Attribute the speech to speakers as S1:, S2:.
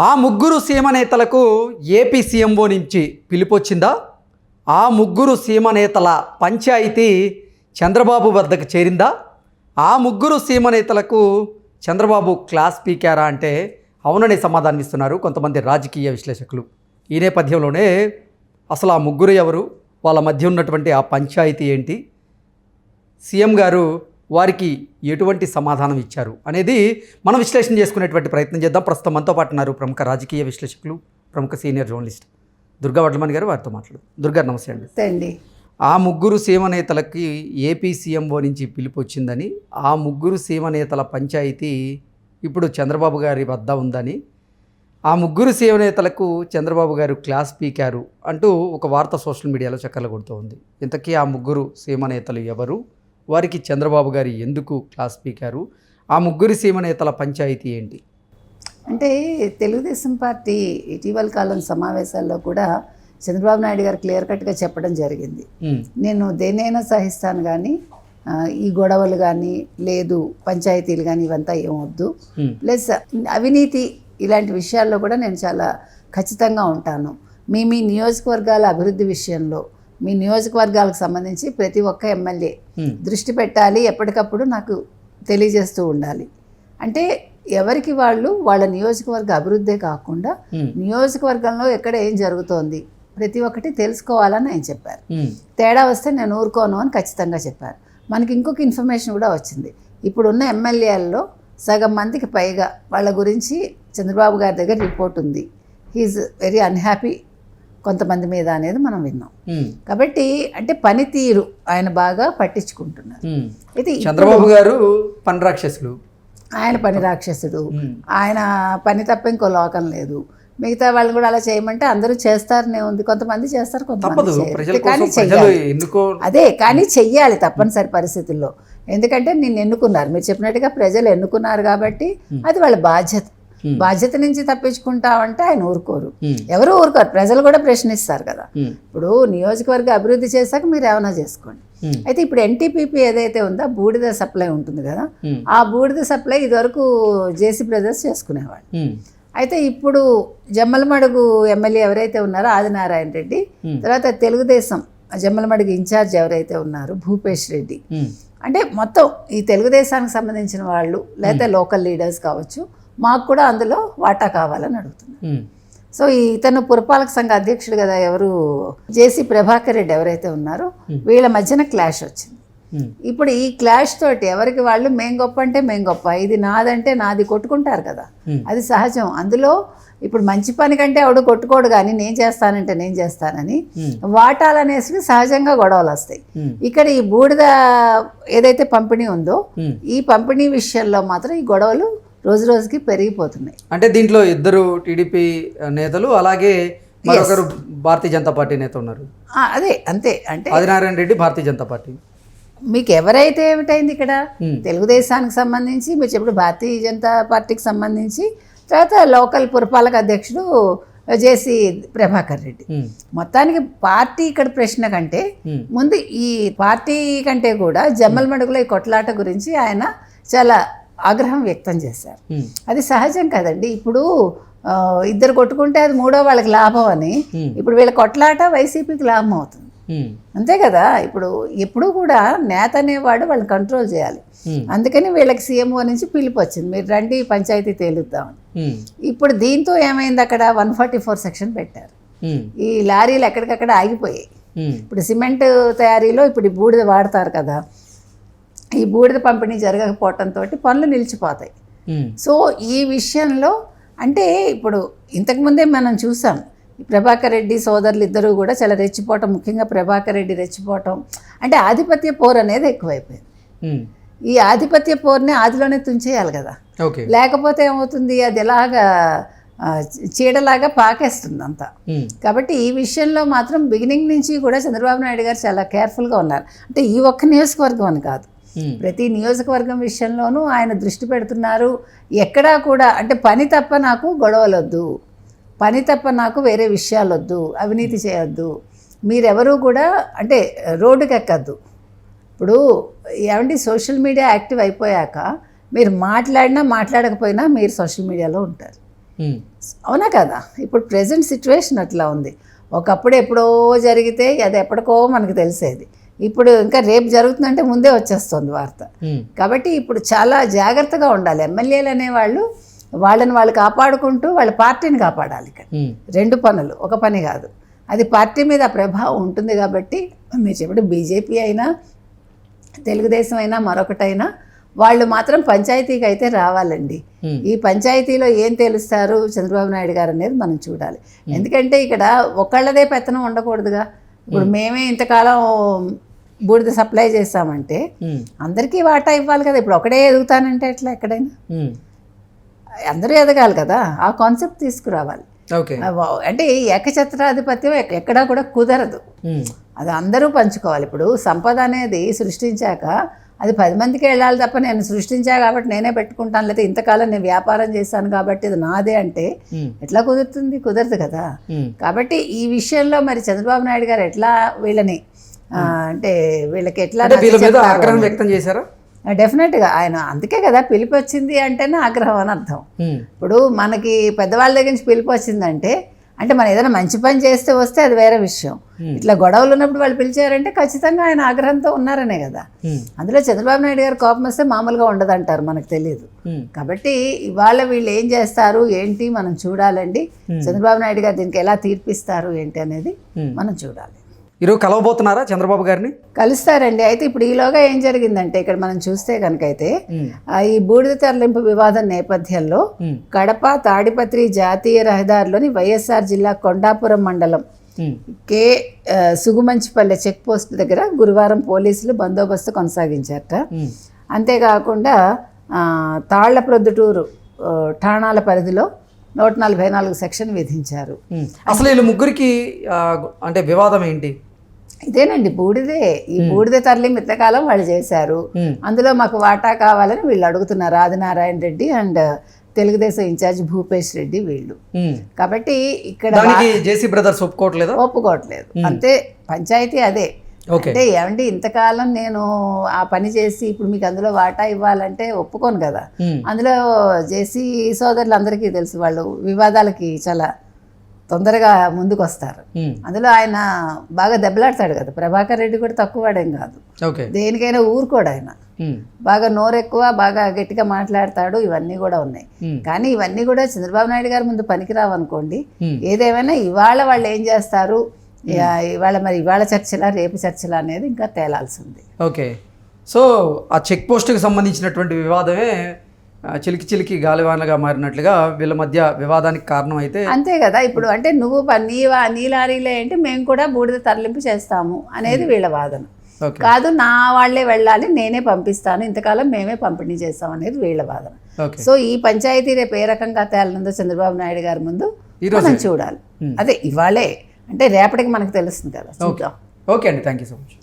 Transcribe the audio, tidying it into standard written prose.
S1: ఆ ముగ్గురు సీమ నేతలకు ఏపీ సీఎంఓ నుంచి పిలుపొచ్చిందా? ఆ ముగ్గురు సీమ నేతల పంచాయతీ చంద్రబాబు వద్దకు చేరిందా? ఆ ముగ్గురు సీమ నేతలకు చంద్రబాబు క్లాస్ పీకారా అంటే అవునని సమాధానం ఇస్తున్నారు కొంతమంది రాజకీయ విశ్లేషకులు. ఈ నేపథ్యంలోనే అసలు ఆ ముగ్గురు ఎవరు, వాళ్ళ మధ్య ఉన్నటువంటి ఆ పంచాయతీ ఏంటి, సీఎం గారు వారికి ఎటువంటి సమాధానం ఇచ్చారు అనేది మనం విశ్లేషణ చేసుకునేటువంటి ప్రయత్నం చేద్దాం. ప్రస్తుతం మనతో పాటు ఉన్నారు ప్రముఖ రాజకీయ విశ్లేషకులు, ప్రముఖ సీనియర్ జర్నలిస్ట్ దుర్గా వడ్లమణి గారు. వారితో మాట్లాడు. దుర్గా, నమస్తే అండి. ఆ ముగ్గురు సీమ నేతలకి ఏపీ సీఎంఓ నుంచి పిలుపు వచ్చిందని, ఆ ముగ్గురు సీమ నేతల పంచాయతీ ఇప్పుడు చంద్రబాబు గారి వద్ద ఉందని, ఆ ముగ్గురు సీమ నేతలకు చంద్రబాబు గారు క్లాస్ పీకారు అంటూ ఒక వార్త సోషల్ మీడియాలో చక్కర్లు కొడుతూ ఉంది. ఇంతకీ ఆ ముగ్గురు సీమ నేతలు ఎవరు, వారికి చంద్రబాబు గారు ఎందుకు క్లాస్ పీకారు, ఆ ముగ్గురు సీమ నేతల పంచాయతీ ఏంటి?
S2: అంటే తెలుగుదేశం పార్టీ ఇటీవల కాలం సమావేశాల్లో కూడా చంద్రబాబు నాయుడు గారు క్లియర్ కట్గా చెప్పడం జరిగింది. నేను దేనైనా సహిస్తాను, కానీ ఈ గొడవలు కానీ లేదు, పంచాయతీలు కానీ ఇవంతా ఏమొద్దు, ప్లస్ అవినీతి ఇలాంటి విషయాల్లో కూడా నేను చాలా ఖచ్చితంగా ఉంటాను. మీ నియోజకవర్గాల అభివృద్ధి విషయంలో, మీ నియోజకవర్గాలకు సంబంధించి ప్రతి ఒక్క ఎమ్మెల్యే దృష్టి పెట్టాలి, ఎప్పటికప్పుడు నాకు తెలియజేస్తూ ఉండాలి. అంటే ఎవరికి వాళ్ళు వాళ్ళ నియోజకవర్గ అభివృద్ధే కాకుండా నియోజకవర్గంలో ఎక్కడ ఏం జరుగుతోంది ప్రతి ఒక్కటి తెలుసుకోవాలని ఆయన చెప్పారు. తేడా వస్తే నేను ఊరుకోను అని ఖచ్చితంగా చెప్పారు. మనకి ఇంకొక ఇన్ఫర్మేషన్ కూడా వచ్చింది. ఇప్పుడున్న ఎమ్మెల్యేలలో సగం మందికి పైగా వాళ్ళ గురించి చంద్రబాబు గారి దగ్గర రిపోర్ట్ ఉంది. హీఈస్ వెరీ అన్హ్యాపీ కొంతమంది మీద అనేది మనం విన్నాం. కాబట్టి అంటే పనితీరు ఆయన బాగా పట్టించుకుంటున్నారు. అయితే
S1: చంద్రబాబు గారు పని రాక్షసులు,
S2: ఆయన పని రాక్షసుడు, ఆయన పని తప్ప ఇంకో లోకం లేదు. మిగతా వాళ్ళు కూడా అలా చేయమంటే అందరూ చేస్తారనే ఉంది. కొంతమంది చేస్తారు, కొంతమంది చేయరు. కానీ చెయ్యాలి, అదే కానీ చెయ్యాలి తప్పనిసరి పరిస్థితుల్లో. ఎందుకంటే నిన్ను ఎన్నుకున్నారు, మీరు చెప్పినట్టుగా ప్రజలు ఎన్నుకున్నారు కాబట్టి అది వాళ్ళ బాధ్యత. బాధ్యత నుంచి తప్పించుకుంటామంటే ఆయన ఊరుకోరు, ఎవరు ఊరుకోరు. ప్రజలు కూడా ప్రశ్నిస్తారు కదా. ఇప్పుడు నియోజకవర్గ అభివృద్ధి చేశాక మీరు ఏమైనా చేసుకోండి. అయితే ఇప్పుడు ఎన్టీపీపీ ఏదైతే ఉందో బూడిద సప్లై ఉంటుంది కదా, ఆ బూడిద సప్లై ఇదివరకు జేసీ బ్రదర్స్ చేసుకునేవాళ్ళు. అయితే ఇప్పుడు జమ్మలమడుగు ఎమ్మెల్యే ఎవరైతే ఉన్నారో ఆదినారాయణ రెడ్డి, తర్వాత తెలుగుదేశం జమ్మలమడుగు ఇన్ఛార్జ్ ఎవరైతే ఉన్నారో భూపేష్ రెడ్డి, అంటే మొత్తం ఈ తెలుగుదేశానికి సంబంధించిన వాళ్ళు లేదా లోకల్ లీడర్స్ కావచ్చు, మాకు కూడా అందులో వాటా కావాలని అడుగుతున్నారు. సో ఇతను పురపాలక సంఘ అధ్యక్షుడు కదా, ఎవరు జేసీ ప్రభాకర్ రెడ్డి ఎవరైతే ఉన్నారో వీళ్ళ మధ్యన క్లాష్ వచ్చింది. ఇప్పుడు ఈ క్లాష్ తోటి ఎవరికి వాళ్ళు మేం గొప్ప అంటే మేం గొప్ప, ఇది నాదంటే నాది కొట్టుకుంటారు కదా, అది సహజం. అందులో ఇప్పుడు మంచి పని కంటే ఎవడు కొట్టుకోడు, కానీ నేను చేస్తానంటే నేను చేస్తానని వాటాలు అనేసి సహజంగా గొడవలు వస్తాయి. ఇక్కడ ఈ బూడిద ఏదైతే పంపిణీ ఉందో ఈ పంపిణీ విషయంలో మాత్రం ఈ గొడవలు రోజు రోజుకి పెరిగిపోతున్నాయి.
S1: అంటే దీంట్లో ఇద్దరు టీడీపీ నేతలు, అలాగే మరొకరు భారతీయ జనతా పార్టీ నేత ఉన్నారు.
S2: అదే అంతే. అంటే
S1: ఆదినారాయణ రెడ్డి భారతీయ జనతా పార్టీ.
S2: మీకు ఎవరైతే ఏమిటైంది ఇక్కడ తెలుగుదేశానికి సంబంధించి, మీరు చెప్పిన భారతీయ జనతా పార్టీకి సంబంధించి, తర్వాత లోకల్ పురపాలక అధ్యక్షుడు జేసీ ప్రభాకర్ రెడ్డి. మొత్తానికి పార్టీ ఇక్కడ ప్రశ్న కంటే ముందు ఈ పార్టీ కంటే కూడా జమ్మలమడుగులో ఈ కొట్లాట గురించి ఆయన చాలా ఆగ్రహం వ్యక్తం చేశారు. అది సహజం కదండి. ఇప్పుడు ఇద్దరు కొట్టుకుంటే అది మూడో వాళ్ళకి లాభం అని, ఇప్పుడు వీళ్ళ కొట్లాట వైసీపీకి లాభం అవుతుంది, అంతే కదా. ఇప్పుడు ఎప్పుడు కూడా నేత అనేవాడు వాళ్ళని కంట్రోల్ చేయాలి. అందుకని వీళ్ళకి సీఎంఓ నుంచి పిలుపు వచ్చింది, మీరు రండి పంచాయతీ తేలుద్దామని. ఇప్పుడు దీంతో ఏమైంది, అక్కడ 144 సెక్షన్ పెట్టారు. ఈ లారీలు ఎక్కడికక్కడ ఆగిపోయాయి. ఇప్పుడు సిమెంట్ తయారీలో ఇప్పుడు ఈ బూడిద వాడతారు కదా, ఈ బూడిద పంపిణీ జరగకపోవటంతో పనులు నిలిచిపోతాయి. సో ఈ విషయంలో అంటే ఇప్పుడు ఇంతకుముందే మనం చూసాం, ప్రభాకర్ రెడ్డి సోదరులు ఇద్దరు కూడా చాలా రెచ్చిపోవటం, ముఖ్యంగా ప్రభాకర్ రెడ్డి రెచ్చిపోవటం, అంటే ఆధిపత్య పోరు అనేది ఎక్కువైపోయింది. ఈ ఆధిపత్య పోరుని ఆదిలోనే తుంచేయాలి కదా, లేకపోతే ఏమవుతుంది, అది ఎలాగా చీడలాగా పాకేస్తుంది అంతా. కాబట్టి ఈ విషయంలో మాత్రం బిగినింగ్ నుంచి కూడా చంద్రబాబు నాయుడు గారు చాలా కేర్ఫుల్గా ఉన్నారు. అంటే ఈ ఒక్క నియోజకవర్గం అని కాదు, ప్రతి నియోజకవర్గం విషయంలోనూ ఆయన దృష్టి పెడుతున్నారు. ఎక్కడా కూడా అంటే పని తప్ప నాకు గొడవలు వద్దు, పని తప్ప నాకు వేరే విషయాలు వద్దు, అవినీతి చేయొద్దు, మీరెవరూ కూడా అంటే రోడ్డుకి ఎక్కద్దు. ఇప్పుడు ఏమంటే సోషల్ మీడియా యాక్టివ్ అయిపోయాక మీరు మాట్లాడినా మాట్లాడకపోయినా మీరు సోషల్ మీడియాలో ఉంటారు. అవునా కదా? ఇప్పుడు ప్రెసెంట్ సిచ్యువేషన్ అట్లా ఉంది. ఒకప్పుడు ఎప్పుడో జరిగితే అది ఎప్పటికో మనకు తెలిసేది. ఇప్పుడు ఇంకా రేపు జరుగుతుందంటే ముందే వచ్చేస్తుంది వార్త. కాబట్టి ఇప్పుడు చాలా జాగ్రత్తగా ఉండాలి. ఎమ్మెల్యేలు అనేవాళ్ళు వాళ్ళని వాళ్ళు కాపాడుకుంటూ వాళ్ళ పార్టీని కాపాడాలి. ఇక్కడ రెండు పనులు, ఒక పని కాదు. అది పార్టీ మీద ప్రభావం ఉంటుంది. కాబట్టి మీరు చెప్పిన బీజేపీ అయినా తెలుగుదేశం అయినా మరొకటైనా వాళ్ళు మాత్రం పంచాయతీకి అయితే రావాలండి. ఈ పంచాయతీలో ఏం తెలుస్తారు చంద్రబాబు నాయుడు గారు అనేది మనం చూడాలి. ఎందుకంటే ఇక్కడ ఒకళ్ళదే పెత్తనం ఉండకూడదుగా. ఇప్పుడు మేమే ఇంతకాలం బూడిద సప్లై చేస్తామంటే అందరికీ వాటా ఇవ్వాలి కదా. ఇప్పుడు ఒకడే ఎదుగుతానంటే ఎట్లా? ఎక్కడైనా అందరూ ఎదగాలి కదా. ఆ కాన్సెప్ట్ తీసుకురావాలి. అంటే ఏకఛత్రాధిపత్యం ఎక్కడా కూడా కుదరదు. అది అందరూ పంచుకోవాలి. ఇప్పుడు సంపద అనేది సృష్టించాక అది 10 మందికి వెళ్ళాలి తప్ప నేను సృష్టించా కాబట్టి నేనే పెట్టుకుంటాను, లేదా ఇంతకాలం నేను వ్యాపారం చేశాను కాబట్టి ఇది నాదే అంటే ఎట్లా కుదురుతుంది? కుదరదు కదా. కాబట్టి ఈ విషయంలో మరి చంద్రబాబు నాయుడు గారు ఎట్లా వీళ్ళని అంటే వీళ్ళకి ఎట్లా
S1: ఆగ్రహం వ్యక్తం చేశారా?
S2: డెఫినెట్గా ఆయన అందుకే కదా పిలుపు వచ్చింది అంటేనే ఆగ్రహం అని అర్థం. ఇప్పుడు మనకి పెద్దవాళ్ళ దగ్గర నుంచి పిలుపు వచ్చిందంటే అంటే మనం ఏదైనా మంచి పని చేస్తే వస్తే అది వేరే విషయం. ఇట్లా గొడవలు ఉన్నప్పుడు వాళ్ళు పిలిచారంటే ఖచ్చితంగా ఆయన ఆగ్రహంతో ఉన్నారనే కదా. అందులో చంద్రబాబు నాయుడు గారు కోపం వస్తే మామూలుగా ఉండదంటారు, మనకు తెలియదు. కాబట్టి ఇవాళ వీళ్ళు ఏం చేస్తారు ఏంటి మనం చూడాలండి. చంద్రబాబు నాయుడు గారు దీనికి ఎలా తీర్పిస్తారు ఏంటి అనేది మనం చూడాలి.
S1: ఈరోజు కలవబోతున్నారా చంద్రబాబు గారిని?
S2: కలుస్తారండి. అయితే ఇప్పుడు ఈలోగా ఏం జరిగిందంటే ఇక్కడ మనం చూస్తే కనుకైతే ఈ బూడిద తరలింపు వివాదం నేపథ్యంలో కడప తాడిపత్రి జాతీయ రహదారిలోని వైఎస్ఆర్ జిల్లా కొండాపురం మండలం కే సుగుమంచిపల్లె చెక్ పోస్ట్ దగ్గర గురువారం పోలీసులు బందోబస్తు కొనసాగించారట. అంతేకాకుండా తాళ్లప్రొద్దుటూరు ఠాణాల పరిధిలో 144 సెక్షన్ విధించారు.
S1: అసలు వీళ్ళు ముగ్గురికి అంటే వివాదం ఏంటి?
S2: ఇదేనండి బూడిదే. ఈ బూడిద తరలింపు ఇంతకాలం వాళ్ళు చేశారు. అందులో మాకు వాటా కావాలని వీళ్ళు అడుగుతున్నారు. ఆదినారాయణ రెడ్డి అండ్ తెలుగుదేశం ఇన్ఛార్జ్ భూపేష్ రెడ్డి వీళ్ళు. కాబట్టి ఇక్కడ
S1: జేసీ బ్రదర్స్
S2: ఒప్పుకోవట్లేదు. అంతే పంచాయతీ అదే. అంటే ఏమంటే ఇంతకాలం నేను ఆ పని చేసి ఇప్పుడు మీకు అందులో వాటా ఇవ్వాలంటే ఒప్పుకోను కదా. అందులో జేసీ సోదరులు అందరికీ తెలుసు, వాళ్ళు వివాదాలకి చాలా తొందరగా ముందుకు వస్తారు. అందులో ఆయన బాగా దెబ్బలాడతాడు కదా. ప్రభాకర్ రెడ్డి కూడా తక్కువ వాడేం కాదు, దేనికైనా ఊరుకోడు ఆయన. బాగా నోరెక్కువ, బాగా గట్టిగా మాట్లాడతాడు. ఇవన్నీ కూడా ఉన్నాయి. కానీ ఇవన్నీ కూడా చంద్రబాబు నాయుడు గారి ముందు పనికిరావు అనుకోండి. ఏదేమైనా ఇవాళ వాళ్ళు ఏం చేస్తారు, ఇవాళ చర్చలా రేపు చర్చలా అనేది ఇంకా తేలాల్సి ఉంది.
S1: ఓకే. సో ఆ చెక్ పోస్ట్కి సంబంధించినటువంటి వివాదమే చిలికి గాలివానగా మారినట్లుగా వీళ్ళ మధ్య వివాదానికి కారణం అయితే
S2: అంతే కదా. ఇప్పుడు అంటే నువ్వు నీ లారీలే ఏంటి, మేము కూడా బూడిద తరలింపు చేస్తాము అనేది వీళ్ళ వాదన కాదు. నా వాళ్లే వెళ్ళాలి, నేనే పంపిస్తాను, ఇంతకాలం మేమే పంపిణీ చేస్తాం అనేది వీళ్ళ వాదన. సో ఈ పంచాయతీ రేపు ఏ రకంగా తేలనుందో చంద్రబాబు నాయుడు గారి ముందు మనం చూడాలి. అదే ఇవాళే అంటే రేపటికి మనకు తెలుస్తుంది కదా, చూద్దాం.
S1: ఓకే అండి, థ్యాంక్ యూ సో మచ్.